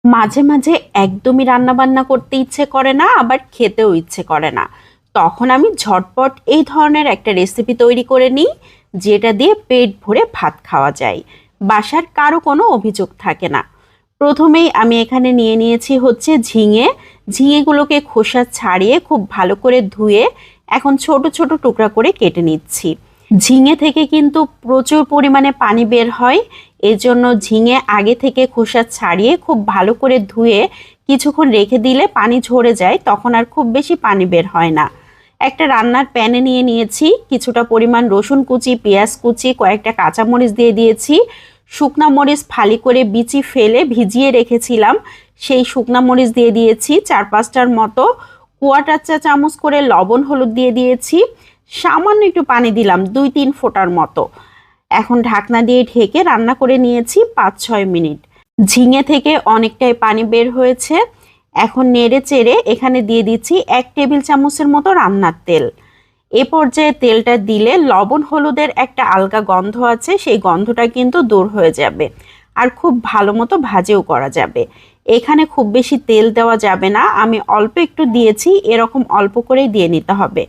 মাঝে মাঝে একদমই রান্না বান্না করতে ইচ্ছে করে না, আবার খেতেও ইচ্ছে করে না। তখন আমি ঝটপট এই ধরনের একটা রেসিপি তৈরি করে নিই, যেটা দিয়ে পেট ভরে ভাত খাওয়া যায়, বাসার কারো কোনো অভিযোগ থাকে না। প্রথমেই আমি এখানে নিয়ে নিয়েছি হচ্ছে ঝিঙে। ঝিঙেগুলোকে খোসা ছাড়িয়ে খুব ভালো করে ধুয়ে এখন ছোট ছোট টুকরা করে কেটে নিচ্ছি। ঝিঙে থেকে কিন্তু প্রচুর পরিমাণে পানি বের হয়, এজন্য ঝিঙে আগে থেকে খোসা ছাড়িয়ে খুব ভালো করে ধুয়ে কিছুক্ষণ রেখে দিলে পানি ঝরে যায়, তখন আর খুব বেশি পানি বের হয় না। একটা রান্নার প্যানে নিয়ে নিয়েছি কিছুটা পরিমাণ রসুন কুচি, পেঁয়াজ কুচি, কয়েকটা কাঁচামরিচ দিয়ে দিয়েছি। শুকনা মরিচ ফালি করে বিচি ফেলে ভিজিয়ে রেখেছিলাম, সেই শুকনা মরিচ দিয়ে দিয়েছি 4-5টার মতো। কোয়াটার চা চামচ করে লবণ হলুদ দিয়ে দিয়েছি। সামান্য একটু পানি দিলাম 2-3 ফোঁটার মতো। এখন ঢাকনা দিয়ে ঢেকে রান্না করে নিয়েছি 5-6 মিনিট। ঝিঙে থেকে অনেকটাই পানি বের হয়েছে। এখন নেড়ে চেড়ে এখানে দিয়ে দিচ্ছি 1 টেবিল চামচের মতো রান্নার তেল। এ পর্যায়ে তেলটা দিলে লবণ হলুদের একটা আলগা গন্ধ আছে, সেই গন্ধটা কিন্তু দূর হয়ে যাবে, আর খুব ভালো মতো ভাজেও করা যাবে। এখানে খুব বেশি তেল দেওয়া যাবে না, আমি অল্প একটু দিয়েছি, এরকম অল্প করেই দিয়ে নিতে হবে।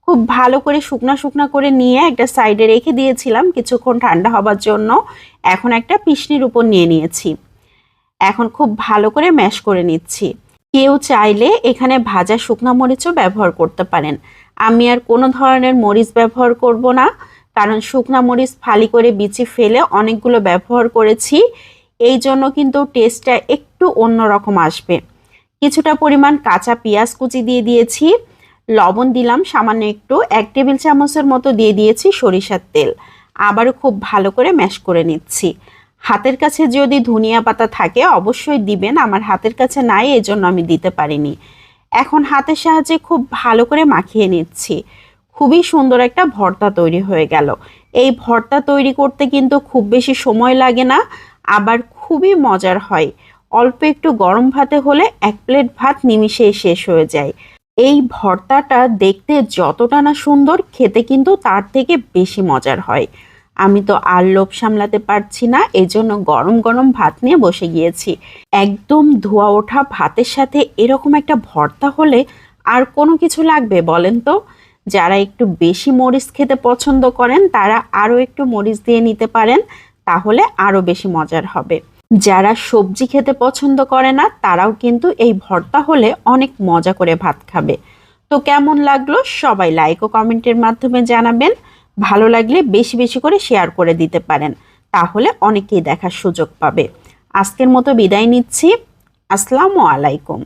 খুব ভালো করে শুকনা শুকনা করে নিয়ে একটা সাইডে রেখে দিয়েছিলাম কিছুক্ষণ ঠান্ডা হবার জন্য। এখন একটা পিশনির উপর নিয়ে নিয়েছি, এখন খুব ভালো করে ম্যাশ করে নিচ্ছি। কেউ চাইলে এখানে ভাজা শুকনো মরিচও ব্যবহার করতে পারেন, আমি আর কোনো ধরনের মরিচ ব্যবহার করব না, কারণ শুকনো মরিচ ফালি করে বিচি ফেলে অনেকগুলো ব্যবহার করেছি, এই জন্য কিন্তু টেস্টটা একটু অন্যরকম আসবে। কিছুটা পরিমাণ কাঁচা পেঁয়াজ কুচি দিয়ে দিয়েছি, লবণ দিলাম সামান্য একটু, 1 টেবিল চামচের মতো দিয়ে দিয়েছি সরিষার তেল। আবারও খুব ভালো করে ম্যাশ করে নিচ্ছি। হাতের কাছে যদি ধনিয়া পাতা থাকে অবশ্যই দিবেন, আমার হাতের কাছে নাই, এই জন্য আমি দিতে পারিনি। এখন হাতের সাহায্যে খুব ভালো করে মাখিয়ে নিচ্ছি। খুবই সুন্দর একটা ভর্তা তৈরি হয়ে গেল। এই ভর্তা তৈরি করতে কিন্তু খুব বেশি সময় লাগে না, আবার খুবই মজার হয়। অল্প একটু গরম ভাতে হলে 1 প্লেট ভাত নিমিষেই শেষ হয়ে যায়। এই ভর্তাটা দেখতে যতটা না সুন্দর, খেতে কিন্তু তার থেকে বেশি মজার হয়। আমি তো আর লোভ সামলাতে পারছি না, এজন্য গরম গরম ভাত নিয়ে বসে গিয়েছি। একদম ধোয়া ওঠা ভাতের সাথে এরকম একটা ভর্তা হলে আর কোনো কিছু লাগবে বলেন তো? যারা একটু বেশি মরিচ খেতে পছন্দ করেন তারা আরও একটু মরিচ দিয়ে নিতে পারেন, তাহলে আরও বেশি মজার হবে। যারা সবজি খেতে পছন্দ করে না তারাও কিন্তু এই ভর্তা হলে অনেক মজা করে ভাত খাবে। তো কেমন লাগলো সবাই লাইক ও কমেন্টের মাধ্যমে জানাবেন। ভালো লাগলে বেশি বেশি করে শেয়ার করে দিতে পারেন, তাহলে অনেকেই দেখার সুযোগ পাবে। আজকের মতো বিদায় নিচ্ছি। আসসালামু আলাইকুম।